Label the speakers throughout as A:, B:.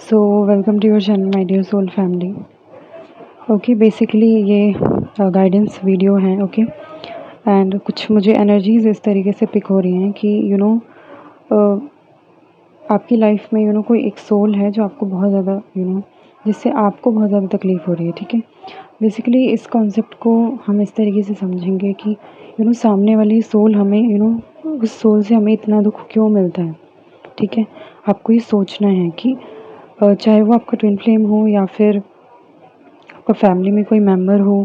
A: So welcome to your channel my dear soul family. Okay, basically ये guidance video है। Okay, and कुछ मुझे energies इस तरीके से पिक हो रही हैं कि आपकी लाइफ में कोई एक सोल है जो आपको बहुत ज़्यादा जिससे आपको बहुत ज़्यादा तकलीफ़ हो रही है। ठीक है, बेसिकली इस कॉन्सेप्ट को हम इस तरीके से समझेंगे कि सामने वाली सोल हमें उस सोल से हमें इतना दुख क्यों मिलता है। ठीक है, आपको ये सोचना है कि चाहे वो आपका ट्विन फ्लेम हो या फिर आपका फैमिली में कोई मेंबर हो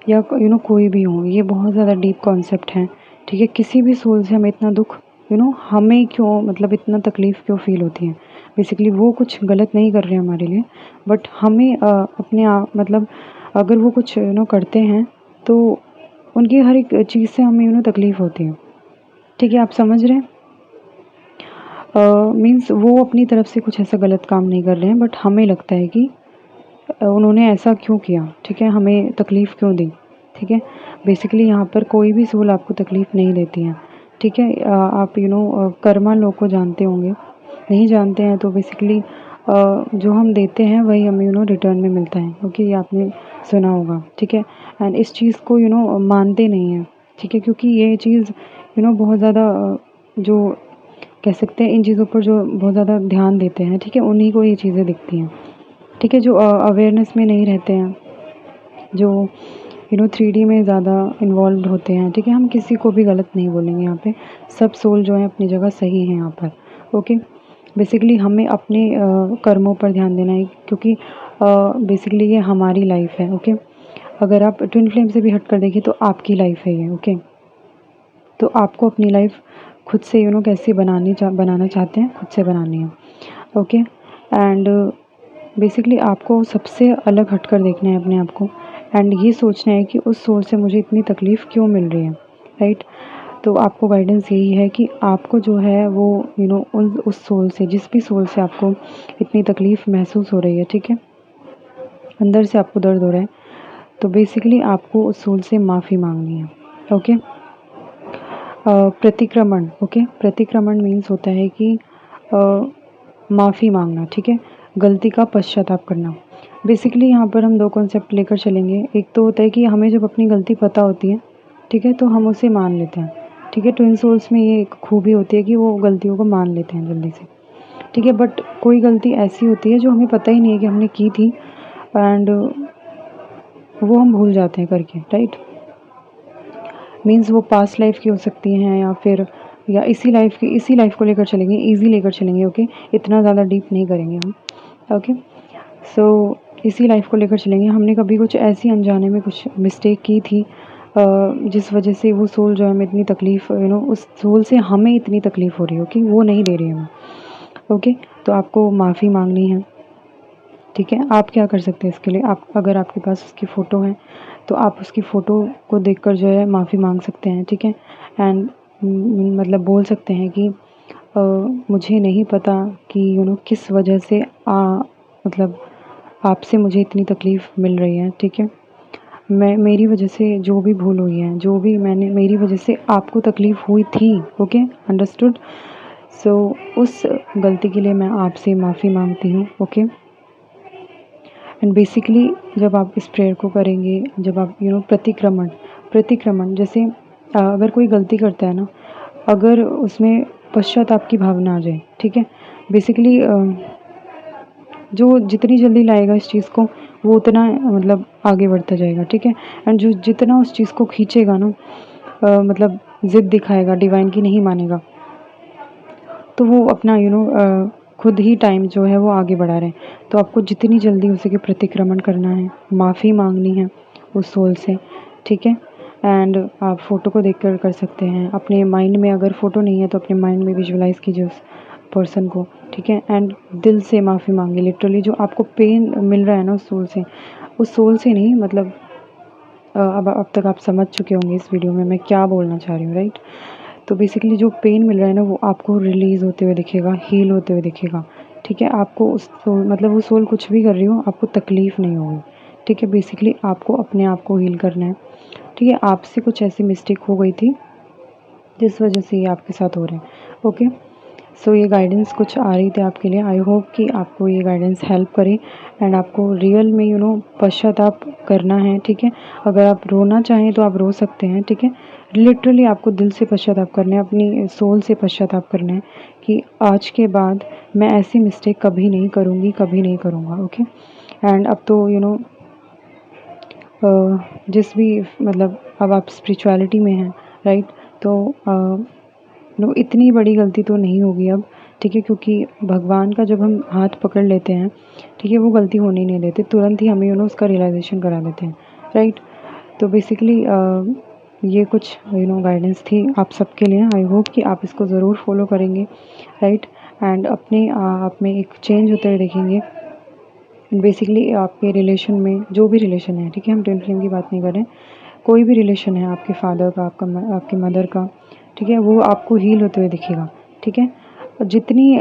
A: या कोई भी हो, ये बहुत ज़्यादा डीप कॉन्सेप्ट है। ठीक है, किसी भी सोल से हमें इतना दुख हमें क्यों मतलब इतना तकलीफ़ क्यों फ़ील होती है। बेसिकली वो कुछ गलत नहीं कर रहे हैं हमारे लिए, बट हमें अपने आप मतलब अगर वो कुछ करते हैं तो उनकी हर एक चीज़ से हमें तकलीफ़ होती है। ठीक है, आप समझ रहे हैं। मीन्स वो अपनी तरफ से कुछ ऐसा गलत काम नहीं कर रहे हैं, बट हमें लगता है कि उन्होंने ऐसा क्यों किया। ठीक है, हमें तकलीफ़ क्यों दी। ठीक है, बेसिकली यहाँ पर कोई भी सोल आपको तकलीफ़ नहीं देती है। ठीक है, आप कर्मा लॉ को जानते होंगे, नहीं जानते हैं तो बेसिकली जो हम देते हैं वही हमें रिटर्न में मिलता है। ओके, ये आपने सुना होगा। ठीक है, एंड इस चीज़ को मानते नहीं हैं। ठीक है, क्योंकि ये चीज़ बहुत ज़्यादा जो कह सकते हैं इन चीज़ों पर जो बहुत ज़्यादा ध्यान देते हैं, ठीक है, उन्हीं को ये चीज़ें दिखती हैं। ठीक है, जो अवेयरनेस में नहीं रहते हैं, जो 3D में ज़्यादा इन्वॉल्व होते हैं। ठीक है, हम किसी को भी गलत नहीं बोलेंगे यहाँ पे, सब सोल जो है अपनी जगह सही है यहाँ पर। ओके, बेसिकली हमें अपने कर्मों पर ध्यान देना है, क्योंकि बेसिकली ये हमारी लाइफ है। ओके, अगर आप ट्विन फ्लेम से भी हट कर देखिए तो आपकी लाइफ है ये। ओके, तो आपको अपनी लाइफ खुद से कैसे बनाना चाहते हैं, खुद से बनानी है। ओके, एंड बेसिकली आपको सबसे अलग हटकर देखना है अपने आप को, एंड ये सोचना है कि उस सोल से मुझे इतनी तकलीफ़ क्यों मिल रही है। राइट, तो आपको गाइडेंस यही है कि आपको जो है वो उस सोल से, जिस भी सोल से आपको इतनी तकलीफ़ महसूस हो रही है, ठीक है, अंदर से आपको दर्द हो रहा है, तो बेसिकली आपको उस सोल से माफ़ी मांगनी है। ओके, प्रतिक्रमण। ओके, प्रतिक्रमण मीन्स होता है कि माफ़ी मांगना। ठीक है, गलती का पश्चाताप करना। बेसिकली यहाँ पर हम दो कॉन्सेप्ट लेकर चलेंगे। एक तो होता है कि हमें जब अपनी गलती पता होती है, ठीक है, तो हम उसे मान लेते हैं। ठीक है, ट्विन सोल्स में ये एक खूबी होती है कि वो गलतियों को मान लेते हैं जल्दी से। ठीक है, बट कोई गलती ऐसी होती है जो हमें पता ही नहीं है कि हमने की थी, एंड वो हम भूल जाते हैं करके। राइट, मीन्स वो पास्ट लाइफ की हो सकती हैं या इसी लाइफ को लेकर चलेंगे, इजी लेकर चलेंगे। ओके, इतना ज़्यादा डीप नहीं करेंगे हम। ओके, सो इसी लाइफ को लेकर चलेंगे। हमने कभी कुछ ऐसी अनजाने में कुछ मिस्टेक की थी जिस वजह से वो सोल जो है हमें इतनी तकलीफ़ उस सोल से हमें इतनी तकलीफ़ हो रही है। ओके, वो नहीं दे रही है हमें। ओके, तो आपको माफ़ी मांगनी है। ठीक है, आप क्या कर सकते हैं इसके लिए, आप अगर आपके पास उसकी फ़ोटो है तो आप उसकी फ़ोटो को देखकर जो है माफ़ी मांग सकते हैं। ठीक है, एंड मतलब बोल सकते हैं कि मुझे नहीं पता कि किस वजह से मतलब आपसे मुझे इतनी तकलीफ़ मिल रही है। ठीक है, मेरी वजह से जो भी भूल हुई है, जो भी मेरी वजह से आपको तकलीफ़ हुई थी। Okay, understood. सो उस गलती के लिए मैं आपसे माफ़ी मांगती हूँ। ओके, एंड बेसिकली जब आप इस प्रेयर को करेंगे, जब आप प्रतिक्रमण जैसे अगर कोई गलती करता है ना, अगर उसमें पश्चाताप की भावना आ जाए, ठीक है, बेसिकली जो जितनी जल्दी लाएगा इस चीज़ को, वो उतना मतलब आगे बढ़ता जाएगा। ठीक है, एंड जो जितना उस चीज़ को खींचेगा ना, मतलब ज़िद दिखाएगा, डिवाइन की नहीं मानेगा, तो वो अपना खुद ही टाइम जो है वो आगे बढ़ा रहे हैं। तो आपको जितनी जल्दी हो सके प्रतिक्रमण करना है, माफ़ी मांगनी है उस सोल से। ठीक है, एंड आप फ़ोटो को देखकर कर सकते हैं। अपने माइंड में, अगर फ़ोटो नहीं है तो अपने माइंड में विजुअलाइज़ कीजिए उस पर्सन को। ठीक है, एंड दिल से माफ़ी मांगिए। लिटरली जो आपको पेन मिल रहा है ना उस सोल से नहीं, मतलब अब तक आप समझ चुके होंगे इस वीडियो में मैं क्या बोलना चाह रही हूँ। राइट, तो बेसिकली जो पेन मिल रहा है ना, वो आपको रिलीज़ होते हुए दिखेगा, हील होते हुए दिखेगा। ठीक है, आपको उस सोल मतलब वो सोल कुछ भी कर रही हो, आपको तकलीफ़ नहीं होगी। ठीक है, बेसिकली आपको अपने आप को हील करना है। ठीक है, आपसे कुछ ऐसी मिस्टेक हो गई थी जिस वजह से ये आपके साथ हो रहे हैं। ओके, सो ये गाइडेंस कुछ आ रही थी आपके लिए। आई होप कि आपको ये गाइडेंस हेल्प करे एंड आपको रियल में पश्चाताप करना है, ठीक है। अगर आप रोना चाहें तो आप रो सकते हैं, ठीक है। लिटरली आपको दिल से पश्चाताप करना है, अपनी सोल से पश्चाताप करना है कि आज के बाद मैं ऐसी मिस्टेक कभी नहीं करूँगी, कभी नहीं करूँगा, ओके। एंड अब तो जिस भी मतलब अब आप स्पिरिचुअलिटी में हैं, राइट, तो इतनी बड़ी गलती तो नहीं होगी अब, ठीक है, क्योंकि भगवान का जब हम हाथ पकड़ लेते हैं, ठीक है, वो गलती होने नहीं देते, तुरंत ही हमें उसका रियलाइजेशन करा देते हैं, राइट। तो बेसिकली ये कुछ गाइडेंस थी आप सबके लिए। आई होप कि आप इसको ज़रूर फॉलो करेंगे, राइट, एंड अपने आप में एक चेंज होते हुए देखेंगे। बेसिकली आपके रिलेशन में जो भी रिलेशन है, ठीक है, हम ट्विन फ्लेम की बात नहीं कर रहे हैं, कोई भी रिलेशन है, आपके फादर का, आपकी मदर का, ठीक है, वो आपको हील होते हुए दिखेगा, ठीक है। जितनी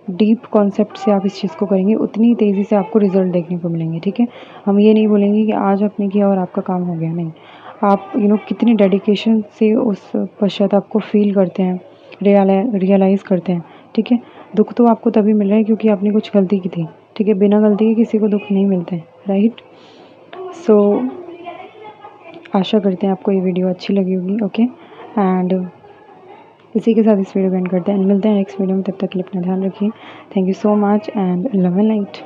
A: डीप कॉन्सेप्ट से आप इस चीज़ को करेंगे उतनी तेज़ी से आपको रिजल्ट देखने को मिलेंगे, ठीक है। हम ये नहीं बोलेंगे कि आज आपने किया और आपका काम हो गया, नहीं। आप कितनी डेडिकेशन से उस पश्चाताप को फील करते हैं, रियलाइज़ करते हैं, ठीक है। दुख तो आपको तभी मिल रहा है क्योंकि आपने कुछ गलती की थी, ठीक है। बिना गलती के किसी को दुख नहीं मिलते हैं, राइट। सो आशा करते हैं आपको ये वीडियो अच्छी लगी होगी, ओके। एंड इसी के साथ इस वीडियो को एंड करते हैं, मिलते हैं नेक्स्ट वीडियो में। तब तक के लिए अपना ध्यान रखिए। Thank you so much and love and light.